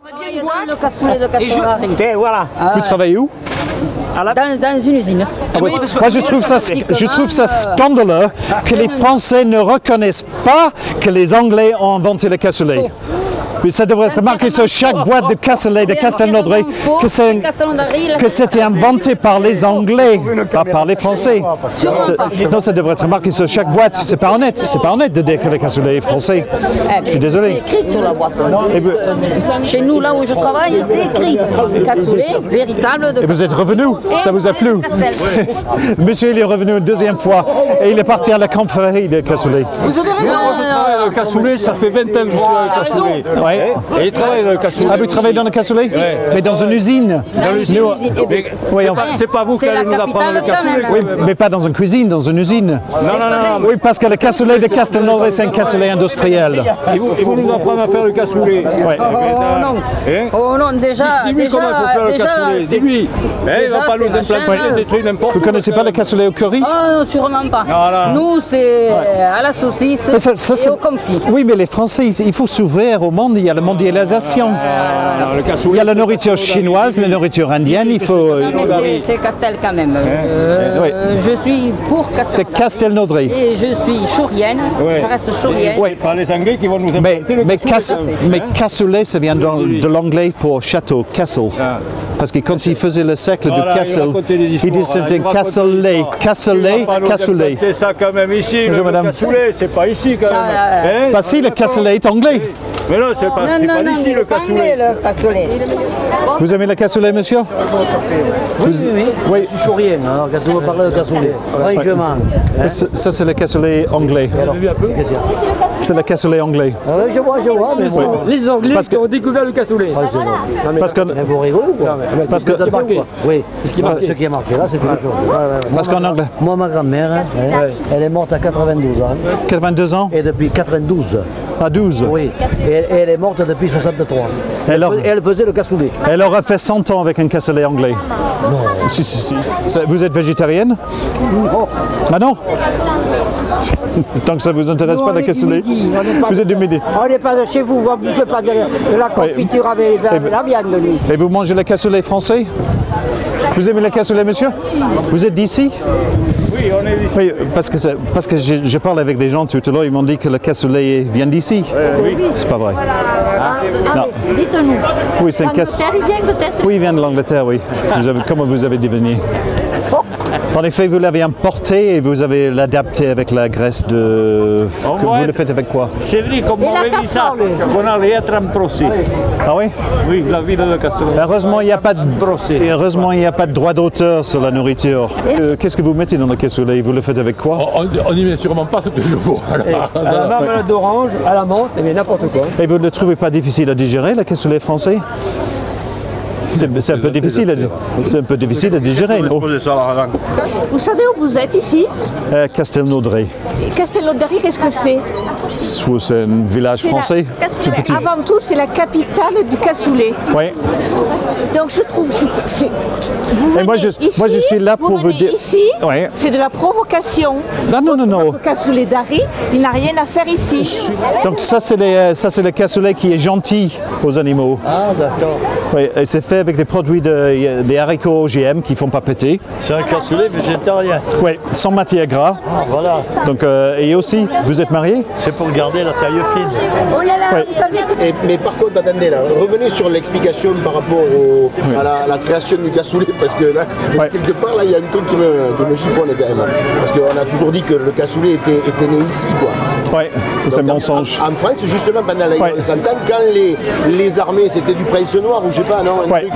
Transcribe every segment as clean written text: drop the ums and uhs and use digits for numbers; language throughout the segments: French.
Le cassoulet de Castelnaudary. Voilà. Vous travaillez où? Dans une usine. Ah oui. Moi, je trouve ça scandaleux que les Français ne reconnaissent pas que les Anglais ont inventé le cassoulet. Mais ça devrait être marqué sur chaque boîte de cassoulet de Castelnaudary que c'était inventé par les Anglais, pas par les Français. Non, ça devrait être marqué sur chaque boîte. C'est pas honnête. C'est pas honnête de dire que le cassoulet est français. Je suis désolé. C'est écrit sur la boîte. Chez nous, là où je travaille, c'est écrit cassoulet véritable de. Et vous êtes revenu? Ça vous a plu? Monsieur, il est revenu une deuxième fois et il est parti à la confrérie de cassoulet. Vous avez raison. Je travaille dans le cassoulet, ça fait 20 ans que je suis dans le cassoulet. Ouais. Et il travaille dans le cassoulet. Ah, vous travaillez dans le cassoulet? Ouais. Mais dans une usine? Dans une usine. Oui, C'est pas vous qui allez nous apprendre le cassoulet. oui, mais pas dans une cuisine, dans une usine. Non. Oui, parce que le cassoulet de Castelnaudary, c'est un cassoulet industriel. Ils vont nous apprendre à faire le cassoulet. Ouais. Oh non. Oh non, déjà. Dis-lui comment il faut faire le cassoulet. Dis-lui. Il va pas nous implanter des trucs n'importe Vous connaissez pas le cassoulet au curry? Ah non, sûrement pas. Non. Nous, c'est à la saucisse et au confit. Oui, mais les Français, il faut s'ouvrir au monde. Il y a la mondialisation. Il y a la nourriture chinoise, la nourriture indienne. Il faut. Mais c'est Castel quand même. Oui. Je suis pour C'est Castelnaudary. Castelnaudary. Et je suis chourienne. Ouais. Je reste chourienne. C'est pas les Anglais qui vont nous implanter le cassoulet. Mais cassoulet, ça vient de l'anglais pour château, castle. Parce que quand il faisait le cercle Voilà, du castle, il disait c'était il racontait cassoulet, cassoulet, cassoulet. C'est ça quand même ici, Bonjour, le madame. cassoulet, c'est pas ici quand même. Hein? Pas si le cassoulet est anglais. Mais non, c'est pas Non, ici le cassoulet. le cassoulet. Vous aimez le cassoulet, monsieur? Oui. Oui. Je suis rien, alors qu'est-ce que vous parlez de cassoulet? Franchement. Ça, c'est le cassoulet anglais. C'est le cassoulet anglais. Je vois, mais bon. Les Anglais Parce que- qui ont découvert le cassoulet. Parce que, Mais vous rigolez ou quoi? parce que, Vous êtes marqué. Oui, ce qui est marqué là, c'est quelque chose. parce qu'en anglais, Moi, ma grand-mère, elle est morte à 92 ans. 82 ans Et depuis 92, à 12. oui. Et elle est morte depuis 63. Alors- Elle faisait le cassoulet. Elle aura fait 100 ans avec un cassoulet anglais. Non. Si. Vous êtes végétarienne? Non. Ah non? Tant que ça vous intéresse pas, le cassoulet. Vous êtes du Midi. On n'est pas de chez vous, vous ne faites pas de la confiture avec la viande, lui. Et vous mangez le cassoulet français? Vous aimez le cassoulet, monsieur? Vous êtes d'ici? Oui, on est ici. Oui, parce que je parle avec des gens tout à l'heure, ils m'ont dit que le cassoulet vient d'ici. Oui. C'est pas vrai. Non. Dites-nous. Oui, c'est un cassoulet. L'Angleterre, il vient peut-être? Oui, il vient de l'Angleterre, oui. Comment vous avez deviné? En effet, vous l'avez importé et vous avez l'adapté avec la graisse de... Vous le faites avec quoi? C'est vrai, comme Et on la avait dit ça, casserole. qu'on allait être en procès. Ah oui? Oui, la ville de Castelnaudary. Heureusement, il n'y a pas de droit d'auteur sur la nourriture. Qu'est-ce que vous mettez dans le cassoulet? Vous le faites avec quoi? On n'y met sûrement pas ce que je vois. À la marmelade d'orange, à la menthe, mais n'importe quoi. Et vous ne trouvez pas difficile à digérer, le cassoulet français? C'est un peu difficile à digérer, non? Vous savez où vous êtes ici? Castelnaudary. Castelnaudary, qu'est-ce que c'est? C'est un village français, tout petit. Avant tout, c'est la capitale du cassoulet. Oui. Donc je trouve vous Et venez moi, je suis là pour vous venez dire... Ici, Ouais. c'est de la provocation. Non. Le cassoulet d'Harry, il n'a rien à faire ici. Donc ça, c'est le cassoulet qui est gentil aux animaux. Ah, d'accord. Oui, et c'est fait avec des produits des haricots OGM qui ne font pas péter. C'est un cassoulet végétarien. Oui, sans matière gras. Ah, voilà. Donc, et aussi, vous êtes marié? C'est pour garder la taille fine. Oh là là, Ouais. vous saviez que... Mais par contre, attendez, là, revenez sur l'explication par rapport à la création du cassoulet, parce que là, quelque part, là, il y a un truc qui me chiffonne quand même. Parce qu'on a toujours dit que le cassoulet était né ici, quoi. Oui, c'est un mensonge. En France, justement, pendant la guerre de 100 ans, quand les armées, c'était du prince noir, ou je sais pas, non, un truc,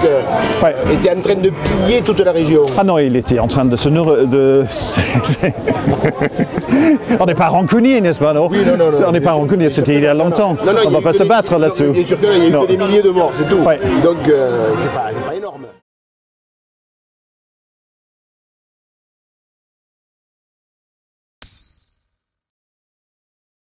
était en train de piller toute la région. Ah non, il était en train de se nourrir de... On n'est pas rancunier, n'est-ce pas, non? Oui, non. On n'est pas rancunier, c'était il y a longtemps. Non, On ne va pas se battre là-dessus. Bien sûr qu'il y a eu que des milliers de morts, c'est tout. Ouais. Donc, c'est pas...